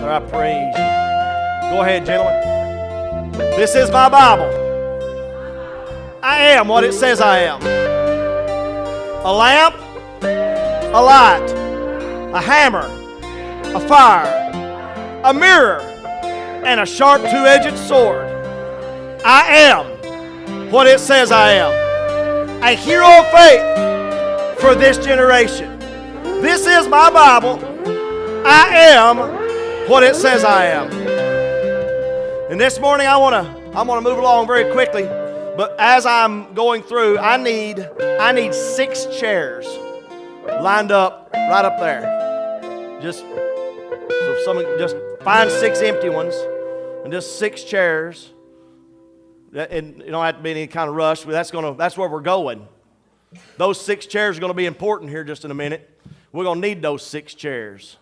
Father, I praise you. Go ahead, gentlemen. This is my Bible. I am what it says I am. A lamp, a light, a hammer, a fire, a mirror, and a sharp two-edged sword. I am what it says I am. A hero of faith for this generation. This is my Bible. I am what it says I am. And this morning I'm gonna move along very quickly. But as I'm going through, I need 6 chairs lined up right up there. Just find 6 empty ones and just 6 chairs. And you don't have to be any kind of rush, but that's where we're going. Those 6 chairs are going to be important here just in a minute. We're going to need those 6 chairs.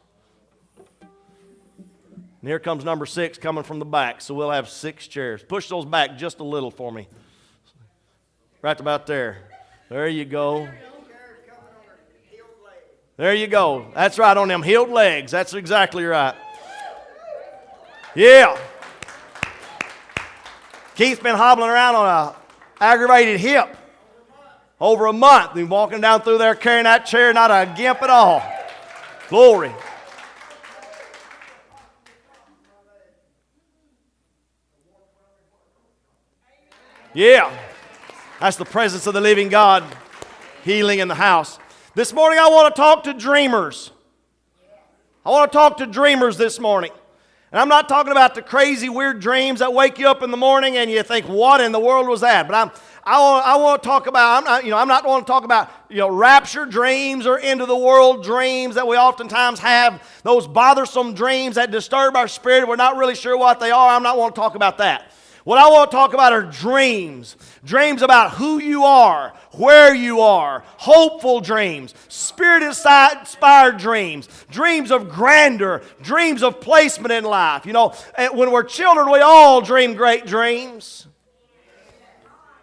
And here comes number 6 coming from the back, so we'll have 6 chairs. Push those back just a little for me. Right about there. There you go. There you go. That's right, on them healed legs. That's exactly right. Yeah. Keith's been hobbling around on an aggravated hip over a month. He's walking down through there carrying that chair, not a gimp at all. Glory. Yeah. That's the presence of the living God healing in the house. This morning I want to talk to dreamers. I want to talk to dreamers this morning. And I'm not talking about the crazy, weird dreams that wake you up in the morning and you think, what in the world was that? But I want to talk about, I'm not going to talk about, rapture dreams or end of the world dreams that we oftentimes have, those bothersome dreams that disturb our spirit. We're not really sure what they are. I'm not want to talk about that. What I want to talk about are dreams. Dreams about who you are, where you are, hopeful dreams, spirit-inspired dreams, dreams of grandeur, dreams of placement in life. When we're children, we all dream great dreams.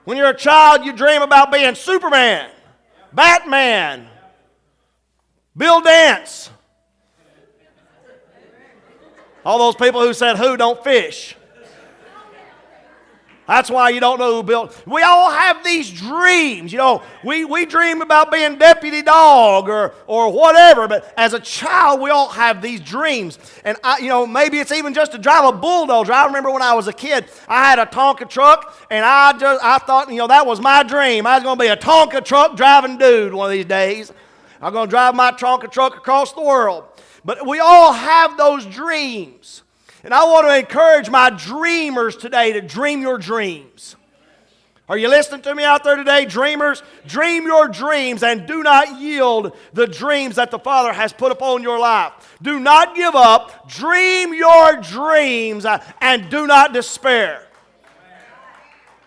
When you're a child, you dream about being Superman, Batman, Bill Dance. All those people who said who don't fish. That's why you don't know who built. We all have these dreams. We dream about being deputy dog or whatever. But as a child, we all have these dreams. And maybe it's even just to drive a bulldozer. I remember when I was a kid, I had a Tonka truck, and I thought that was my dream. I was going to be a Tonka truck driving dude one of these days. I'm going to drive my Tonka truck across the world. But we all have those dreams. And I want to encourage my dreamers today to dream your dreams. Are you listening to me out there today, dreamers? Dream your dreams and do not yield the dreams that the Father has put upon your life. Do not give up. Dream your dreams and do not despair.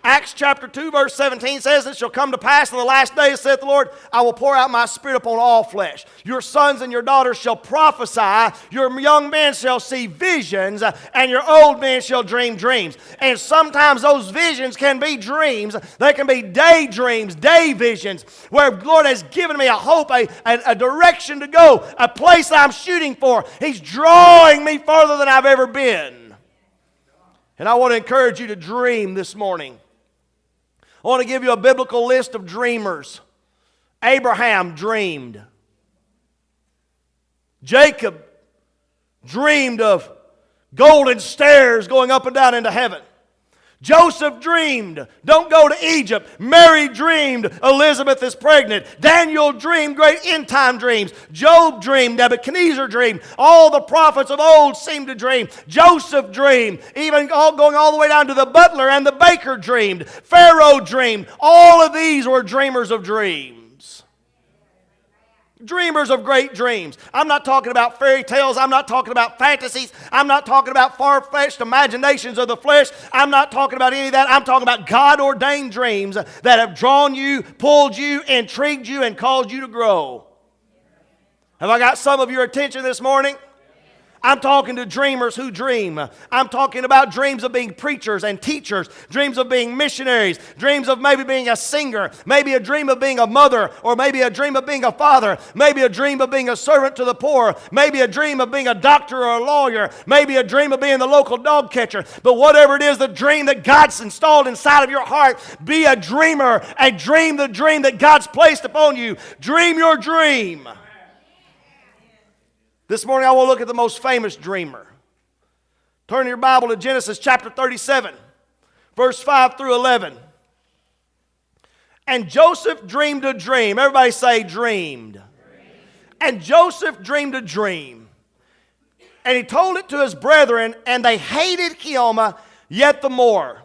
Acts chapter 2 verse 17 says, "It shall come to pass in the last days, saith the Lord, I will pour out my spirit upon all flesh. Your sons and your daughters shall prophesy, your young men shall see visions, and your old men shall dream dreams." And sometimes those visions can be dreams. They can be daydreams, day visions, where the Lord has given me a hope, a direction to go, a place that I'm shooting for. He's drawing me further than I've ever been. And I want to encourage you to dream this morning. I want to give you a biblical list of dreamers. Abraham dreamed. Jacob dreamed of golden stairs going up and down into heaven. Joseph dreamed, don't go to Egypt. Mary dreamed, Elizabeth is pregnant. Daniel dreamed great end-time dreams. Job dreamed, Nebuchadnezzar dreamed. All the prophets of old seemed to dream. Joseph dreamed, even going all the way down to the butler and the baker dreamed. Pharaoh dreamed. All of these were dreamers of dreams. Dreamers of great dreams. I'm not talking about fairy tales. I'm not talking about fantasies. I'm not talking about far-fetched imaginations of the flesh. I'm not talking about any of that. I'm talking about God-ordained dreams that have drawn you, pulled you, intrigued you, and caused you to grow. Have I got some of your attention this morning? I'm talking to dreamers who dream. I'm talking about dreams of being preachers and teachers, dreams of being missionaries, dreams of maybe being a singer, maybe a dream of being a mother, or maybe a dream of being a father, maybe a dream of being a servant to the poor, maybe a dream of being a doctor or a lawyer, maybe a dream of being the local dog catcher. But whatever it is, the dream that God's installed inside of your heart, be a dreamer and dream the dream that God's placed upon you. Dream your dream. This morning I want to look at the most famous dreamer. Turn your Bible to Genesis chapter 37, verse 5 through 11. And Joseph dreamed a dream. Everybody say dreamed. And Joseph dreamed a dream. And he told it to his brethren, and they hated him yet the more.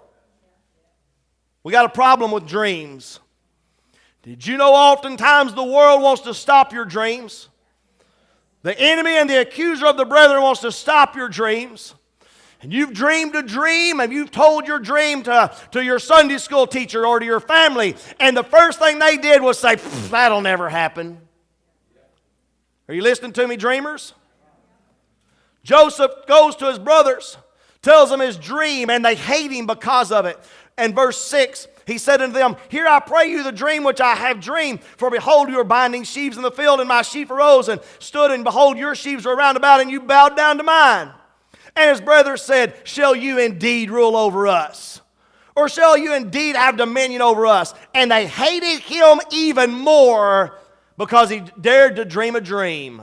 We got a problem with dreams. Did you know oftentimes the world wants to stop your dreams? The enemy and the accuser of the brethren wants to stop your dreams. And you've dreamed a dream, and you've told your dream to your Sunday school teacher or to your family, and the first thing they did was say, that'll never happen. Are you listening to me, dreamers? Joseph goes to his brothers, tells them his dream, and they hate him because of it. And verse 6, he said unto them, Hear I pray you the dream which I have dreamed. For behold, you were binding sheaves in the field, and my sheaf arose and stood, and behold, your sheaves were round about, and you bowed down to mine. And his brothers said, Shall you indeed rule over us? Or shall you indeed have dominion over us? And they hated him even more because he dared to dream a dream.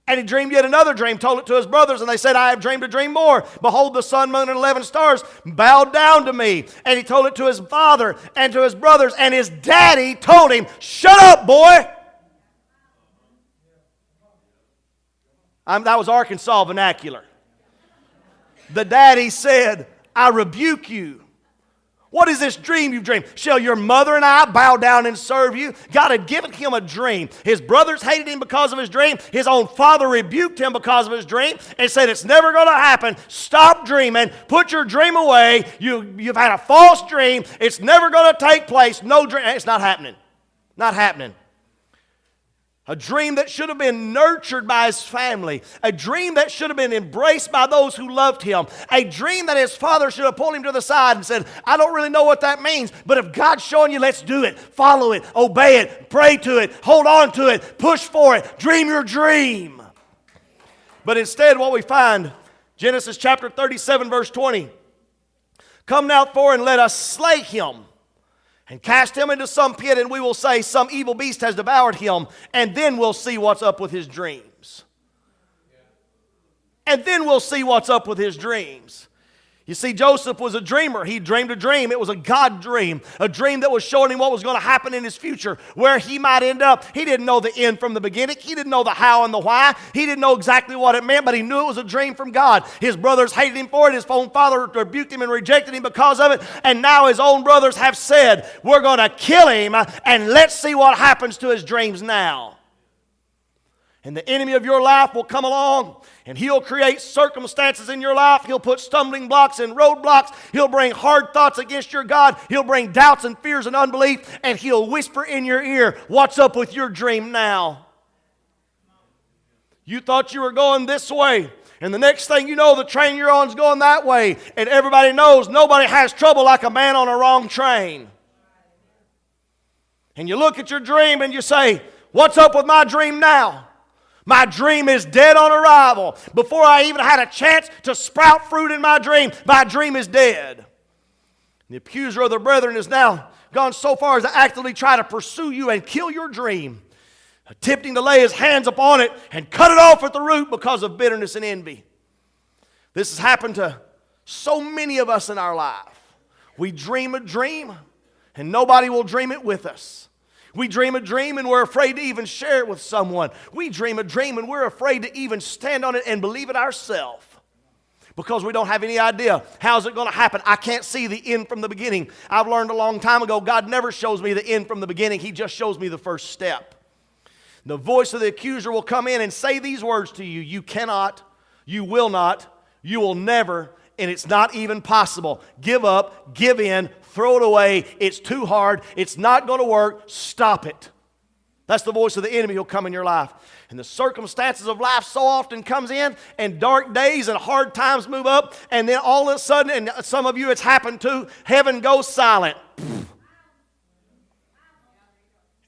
And he dreamed yet another dream, told it to his brothers, and they said, I have dreamed a dream more. Behold, the sun, moon, and 11 stars bowed down to me. And he told it to his father and to his brothers, and his daddy told him, Shut up, boy! That was Arkansas vernacular. The daddy said, I rebuke you. What is this dream you've dreamed? Shall your mother and I bow down and serve you? God had given him a dream. His brothers hated him because of his dream. His own father rebuked him because of his dream and said, it's never going to happen. Stop dreaming. Put your dream away. You've had a false dream. It's never going to take place. No dream. It's not happening. Not happening. A dream that should have been nurtured by his family. A dream that should have been embraced by those who loved him. A dream that his father should have pulled him to the side and said, I don't really know what that means, but if God's showing you, let's do it. Follow it. Obey it. Pray to it. Hold on to it. Push for it. Dream your dream. But instead what we find, Genesis chapter 37 verse 20. Come now for and let us slay him. And cast him into some pit, and we will say, some evil beast has devoured him, and then we'll see what's up with his dreams. And then we'll see what's up with his dreams. You see, Joseph was a dreamer. He dreamed a dream. It was a God dream. A dream that was showing him what was going to happen in his future, where he might end up. He didn't know the end from the beginning. He didn't know the how and the why. He didn't know exactly what it meant, but he knew it was a dream from God. His brothers hated him for it. His own father rebuked him and rejected him because of it. And now his own brothers have said, we're going to kill him, and let's see what happens to his dreams now. And the enemy of your life will come along, and he'll create circumstances in your life. He'll put stumbling blocks and roadblocks. He'll bring hard thoughts against your God. He'll bring doubts and fears and unbelief, and he'll whisper in your ear, what's up with your dream now? You thought you were going this way, and the next thing you know, the train you're on is going that way, and everybody knows nobody has trouble like a man on a wrong train. And you look at your dream and you say, what's up with my dream now? My dream is dead on arrival. Before I even had a chance to sprout fruit in my dream is dead. The accuser of the brethren has now gone so far as to actively try to pursue you and kill your dream, attempting to lay his hands upon it and cut it off at the root because of bitterness and envy. This has happened to so many of us in our life. We dream a dream and nobody will dream it with us. We dream a dream and we're afraid to even share it with someone. We dream a dream and we're afraid to even stand on it and believe it ourselves because we don't have any idea how's it going to happen. I can't see the end from the beginning. I've learned a long time ago, God never shows me the end from the beginning. He just shows me the first step. The voice of the accuser will come in and say these words to you. You cannot, you will not, you will never, and it's not even possible. Give up, give in, throw it away. It's too hard. It's not going to work. Stop it. That's the voice of the enemy who'll come in your life. And the circumstances of life so often comes in, and dark days and hard times move up, and then all of a sudden, and some of you it's happened too, heaven goes silent.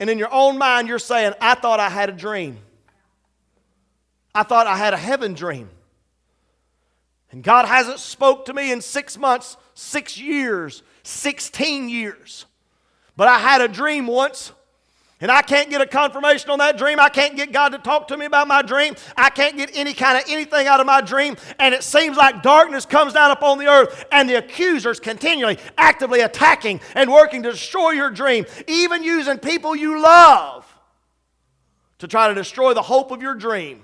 And in your own mind you're saying, I thought I had a dream. I thought I had a heaven dream. And God hasn't spoke to me in 6 months, 6 years, 16 years. But I had a dream once. And I can't get a confirmation on that dream. I can't get God to talk to me about my dream. I can't get any kind of anything out of my dream. And it seems like darkness comes down upon the earth, and the accusers continually, actively attacking and working to destroy your dream, even using people you love to try to destroy the hope of your dream.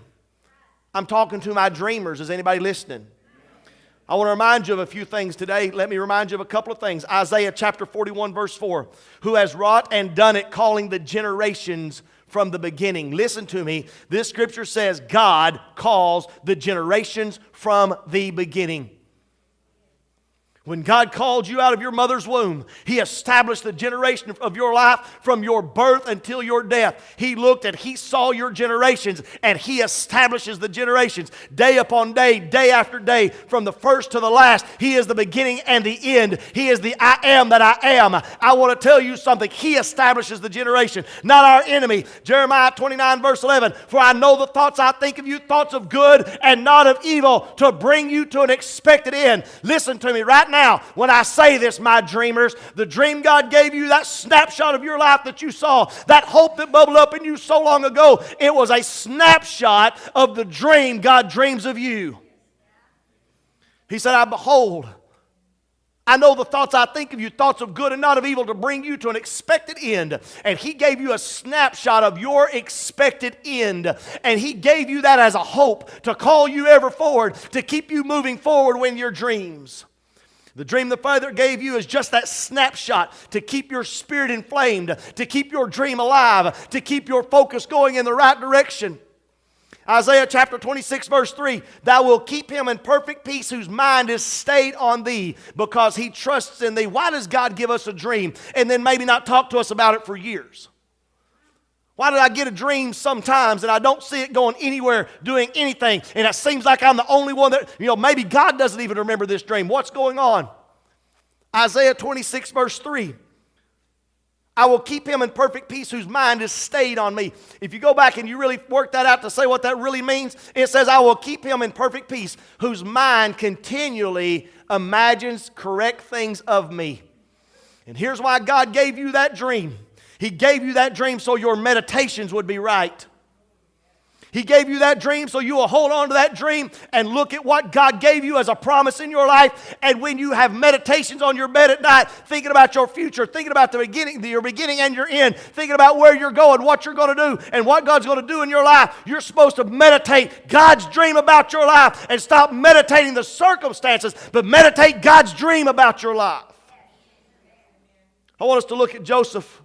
I'm talking to my dreamers. Is anybody listening? I want to remind you of a few things today. Let me remind you of a couple of things. Isaiah chapter 41 verse 4. Who has wrought and done it, calling the generations from the beginning. Listen to me. This scripture says God calls the generations from the beginning. When God called you out of your mother's womb, He established the generation of your life from your birth until your death. He looked and He saw your generations, and He establishes the generations day upon day, day after day, from the first to the last. He is the beginning and the end. He is the I am that I am. I want to tell you something. He establishes the generation, not our enemy. Jeremiah 29 verse 11, for I know the thoughts I think of you, thoughts of good and not of evil, to bring you to an expected end. Listen to me right now. When I say this, my dreamers, the dream God gave you, that snapshot of your life that you saw, that hope that bubbled up in you so long ago, it was a snapshot of the dream God dreams of you. He said, behold, I know the thoughts I think of you, thoughts of good and not of evil, to bring you to an expected end. And He gave you a snapshot of your expected end. And He gave you that as a hope to call you ever forward, to keep you moving forward in your dreams. The dream the Father gave you is just that snapshot to keep your spirit inflamed, to keep your dream alive, to keep your focus going in the right direction. Isaiah chapter 26 verse 3, thou wilt keep him in perfect peace whose mind is stayed on thee because he trusts in thee. Why does God give us a dream and then maybe not talk to us about it for years? Why did I get a dream sometimes and I don't see it going anywhere, doing anything, and it seems like I'm the only one that, maybe God doesn't even remember this dream. What's going on? Isaiah 26 verse 3. I will keep him in perfect peace whose mind is stayed on me. If you go back and you really work that out to say what that really means, it says, I will keep him in perfect peace whose mind continually imagines correct things of me. And here's why God gave you that dream. He gave you that dream so your meditations would be right. He gave you that dream so you will hold on to that dream and look at what God gave you as a promise in your life. And when you have meditations on your bed at night, thinking about your future, thinking about your beginning and your end, thinking about where you're going, what you're going to do, and what God's going to do in your life, you're supposed to meditate God's dream about your life and stop meditating the circumstances, but meditate God's dream about your life. I want us to look at Joseph.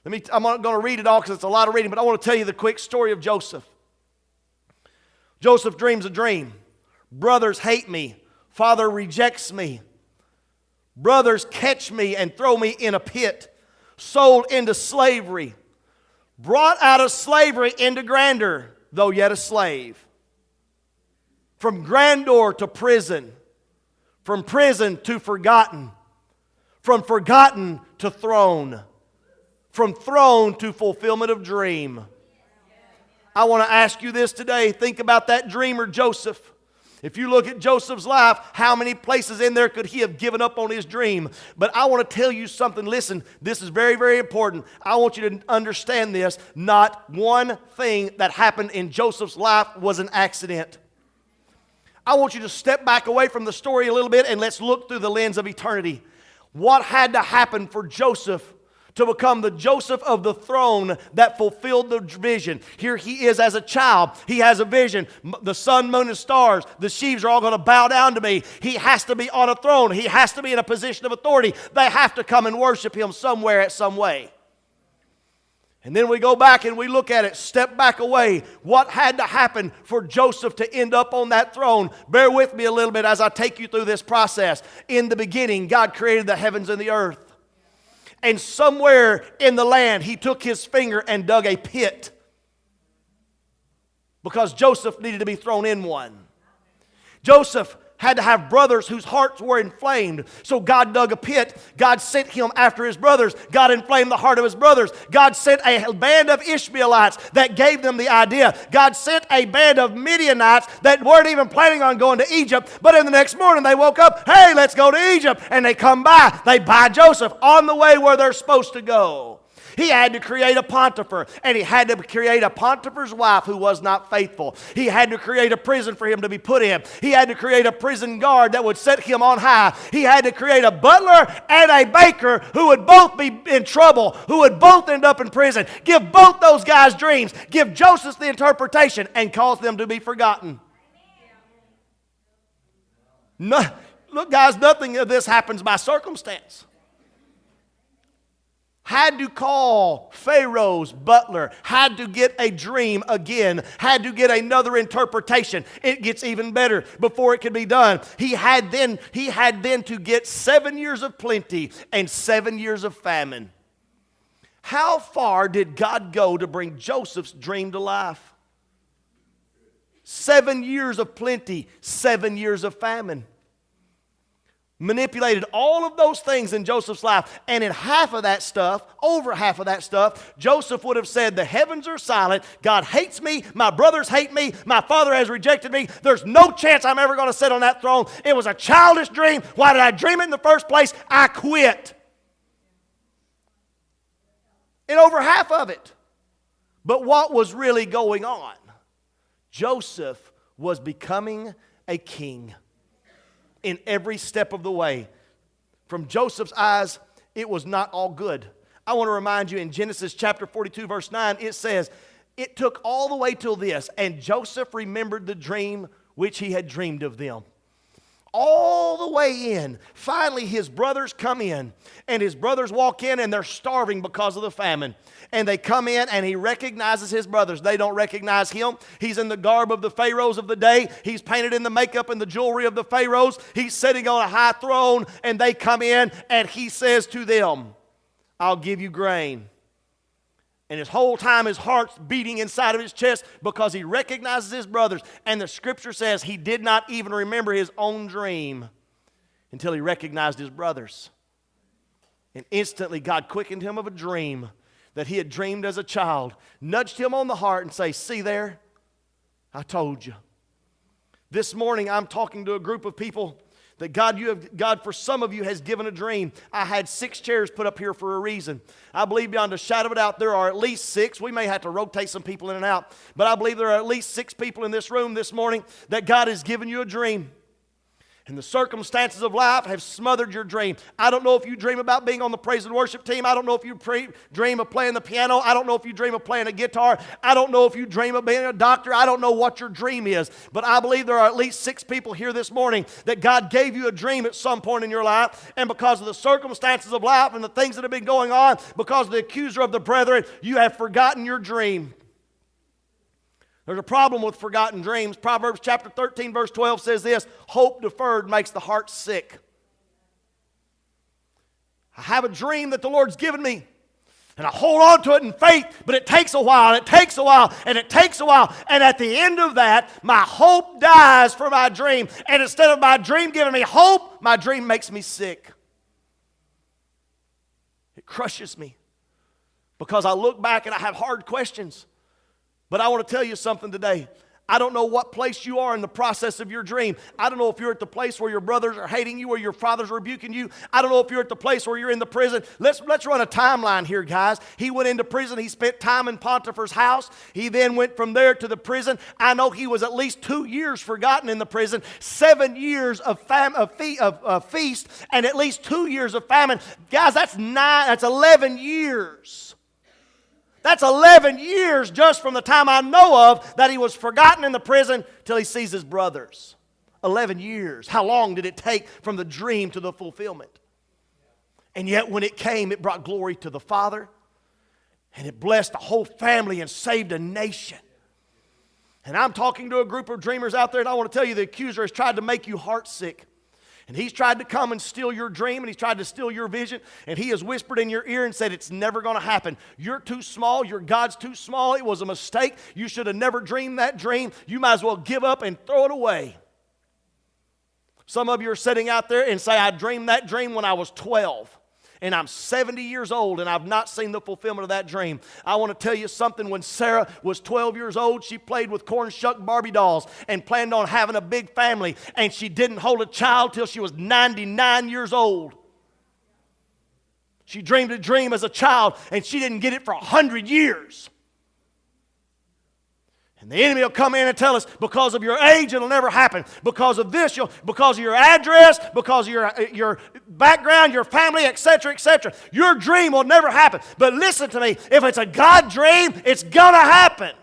I'm not going to read it all because it's a lot of reading, but I want to tell you the quick story of Joseph. Joseph dreams a dream. Brothers hate me. Father rejects me. Brothers catch me and throw me in a pit. Sold into slavery. Brought out of slavery into grandeur, though yet a slave. From grandeur to prison. From prison to forgotten. From forgotten to throne. From throne to fulfillment of dream. I want to ask you this today. Think about that dreamer Joseph. If you look at Joseph's life, how many places in there could he have given up on his dream? But I want to tell you something. Listen, this is very, very important. I want you to understand this. Not one thing that happened in Joseph's life was an accident. I want you to step back away from the story a little bit and let's look through the lens of eternity. What had to happen for Joseph to become the Joseph of the throne that fulfilled the vision? Here he is as a child. He has a vision. The sun, moon, and stars, the sheaves are all going to bow down to me. He has to be on a throne. He has to be in a position of authority. They have to come and worship him somewhere at some way. And then we go back and we look at it, step back away. What had to happen for Joseph to end up on that throne? Bear with me a little bit as I take you through this process. In the beginning, God created the heavens and the earth. And somewhere in the land, he took his finger and dug a pit because Joseph needed to be thrown in one. Joseph had to have brothers whose hearts were inflamed. So God dug a pit. God sent him after his brothers. God inflamed the heart of his brothers. God sent a band of Ishmaelites that gave them the idea. God sent a band of Midianites that weren't even planning on going to Egypt. But in the next morning they woke up, hey, let's go to Egypt. And they come by. They buy Joseph on the way where they're supposed to go. He had to create a Potiphar, and he had to create a Potiphar's wife who was not faithful. He had to create a prison for him to be put in. He had to create a prison guard that would set him on high. He had to create a butler and a baker who would both be in trouble, who would both end up in prison. Give both those guys dreams. Give Joseph the interpretation and cause them to be forgotten. No, look, guys, nothing of this happens by circumstance. Had to call Pharaoh's butler, had to get a dream again, had to get another interpretation. It gets even better before it could be done. He had then to get 7 years of plenty and 7 years of famine. How far did God go to bring Joseph's dream to life? 7 years of plenty, 7 years of famine. Manipulated all of those things in Joseph's life. And in half of that stuff, over half of that stuff, Joseph would have said, the heavens are silent. God hates me. My brothers hate me. My father has rejected me. There's no chance I'm ever going to sit on that throne. It was a childish dream. Why did I dream it in the first place? I quit. And over half of it. But what was really going on? Joseph was becoming a king. In every step of the way. From Joseph's eyes, it was not all good. I want to remind you in Genesis chapter 42, verse 9, it says, it took all the way till this, and Joseph remembered the dream which he had dreamed of them. All the way in. Finally, his brothers come in, and his brothers walk in, and they're starving because of the famine. And they come in, and he recognizes his brothers. They don't recognize him. He's in the garb of the pharaohs of the day. He's painted in the makeup and the jewelry of the pharaohs. He's sitting on a high throne, and they come in, and he says to them, I'll give you grain. And his whole time his heart's beating inside of his chest because he recognizes his brothers. And the scripture says he did not even remember his own dream until he recognized his brothers. And instantly God quickened him of a dream that he had dreamed as a child, nudged him on the heart and say, see there, I told you. This morning I'm talking to a group of people that God for some of you has given a dream. I had 6 chairs put up here for a reason. I believe beyond a shadow of a doubt there are at least 6. We may have to rotate some people in and out. But I believe there are at least 6 people in this room this morning that God has given you a dream. And the circumstances of life have smothered your dream. I don't know if you dream about being on the praise and worship team. I don't know if you dream of playing the piano. I don't know if you dream of playing a guitar. I don't know if you dream of being a doctor. I don't know what your dream is. But I believe there are at least 6 people here this morning that God gave you a dream at some point in your life. And because of the circumstances of life and the things that have been going on, because of the accuser of the brethren, you have forgotten your dream. There's a problem with forgotten dreams. Proverbs chapter 13, verse 12 says this, hope deferred makes the heart sick. I have a dream that the Lord's given me, and I hold on to it in faith, but it takes a while, and it takes a while, and it takes a while. And at the end of that, my hope dies for my dream. And instead of my dream giving me hope, my dream makes me sick. It crushes me because I look back and I have hard questions. But I want to tell you something today. I don't know what place you are in the process of your dream. I don't know if you're at the place where your brothers are hating you or your father's rebuking you. I don't know if you're at the place where you're in the prison. Let's run a timeline here, guys. He went into prison. He spent time in Potiphar's house. He then went from there to the prison. I know he was at least 2 years forgotten in the prison, 7 years of feast, and at least 2 years of famine. Guys, that's 11 years. That's 11 years just from the time I know of that he was forgotten in the prison till he sees his brothers. 11 years. How long did it take from the dream to the fulfillment? And yet when it came, it brought glory to the Father. And it blessed the whole family and saved a nation. And I'm talking to a group of dreamers out there, and I want to tell you the accuser has tried to make you heartsick. And he's tried to come and steal your dream, and he's tried to steal your vision, and he has whispered in your ear and said, it's never going to happen. You're too small. Your God's too small. It was a mistake. You should have never dreamed that dream. You might as well give up and throw it away. Some of you are sitting out there and say, I dreamed that dream when I was 12. And I'm 70 years old, and I've not seen the fulfillment of that dream. I want to tell you something. When Sarah was 12 years old, she played with corn shuck Barbie dolls and planned on having a big family, and she didn't hold a child till she was 99 years old. She dreamed a dream as a child, and she didn't get it for 100 years. And the enemy will come in and tell us, because of your age, it'll never happen. Because of this, because of your address, because of your background, your family, etc., etc. Your dream will never happen. But listen to me, if it's a God dream, it's going to happen.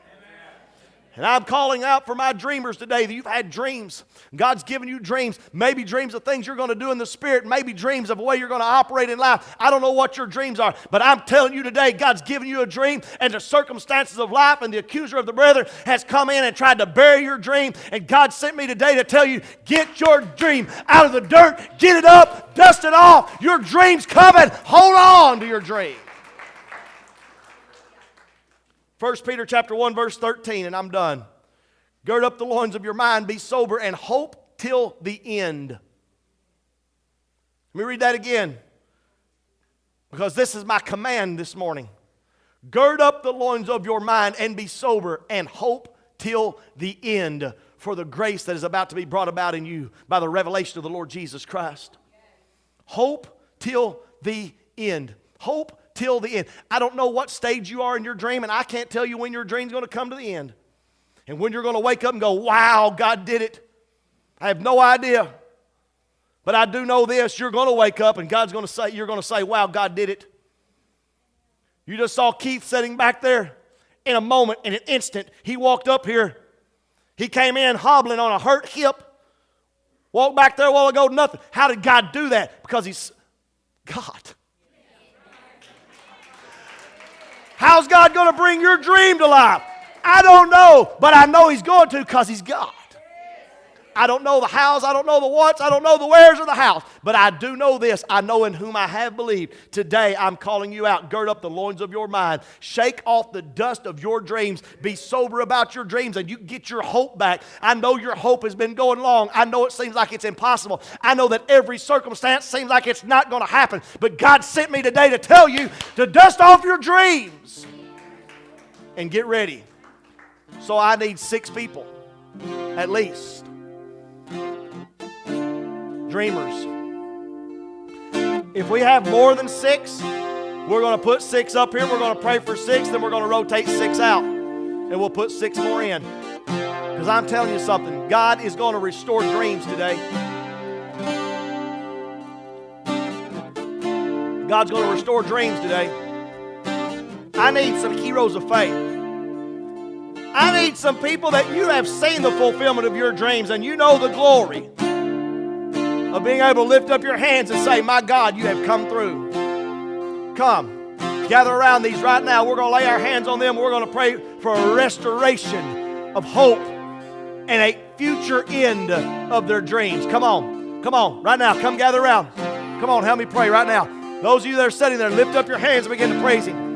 And I'm calling out for my dreamers today that you've had dreams. God's given you dreams. Maybe dreams of things you're going to do in the Spirit. Maybe dreams of a way you're going to operate in life. I don't know what your dreams are. But I'm telling you today, God's given you a dream. And the circumstances of life and the accuser of the brethren has come in and tried to bury your dream. And God sent me today to tell you, get your dream out of the dirt. Get it up. Dust it off. Your dream's coming. Hold on to your dream. 1 Peter chapter 1, verse 13, and I'm done. Gird up the loins of your mind, be sober, and hope till the end. Let me read that again, because this is my command this morning. Gird up the loins of your mind and be sober, and hope till the end for the grace that is about to be brought about in you by the revelation of the Lord Jesus Christ. Hope till the end. Hope till the end. I don't know what stage you are in your dream, and I can't tell you when your dream's going to come to the end. And when you're going to wake up and go, wow, God did it. I have no idea. But I do know this, you're going to wake up and God's going to say, you're going to say, wow, God did it. You just saw Keith sitting back there. In a moment, in an instant, he walked up here. He came in hobbling on a hurt hip. Walked back there a while ago, nothing. How did God do that? Because he's God. How's God going to bring your dream to life? I don't know, but I know He's going to because He's God. I don't know the hows, I don't know the whats, I don't know the wheres of the house, but I do know this. I know in whom I have believed. Today I'm calling you out. Gird up the loins of your mind. Shake off the dust of your dreams. Be sober about your dreams, and you get your hope back. I know your hope has been going long. I know it seems like it's impossible. I know that every circumstance seems like it's not going to happen, but God sent me today to tell you to dust off your dreams and get ready. So I need 6 people at least. Dreamers. If we have more than 6, we're going to put 6 up here. We're going to pray for 6. Then we're going to rotate 6 out. And we'll put 6 more in. Because I'm telling you something. God is going to restore dreams today. God's going to restore dreams today. I need some heroes of faith. I need some people that you have seen the fulfillment of your dreams and you know the glory of being able to lift up your hands and say, my God, you have come through. Come, gather around these right now. We're going to lay our hands on them. We're going to pray for a restoration of hope and a future end of their dreams. Come on, right now. Come gather around. Come on, help me pray right now. Those of you that are sitting there, lift up your hands and begin to praise Him.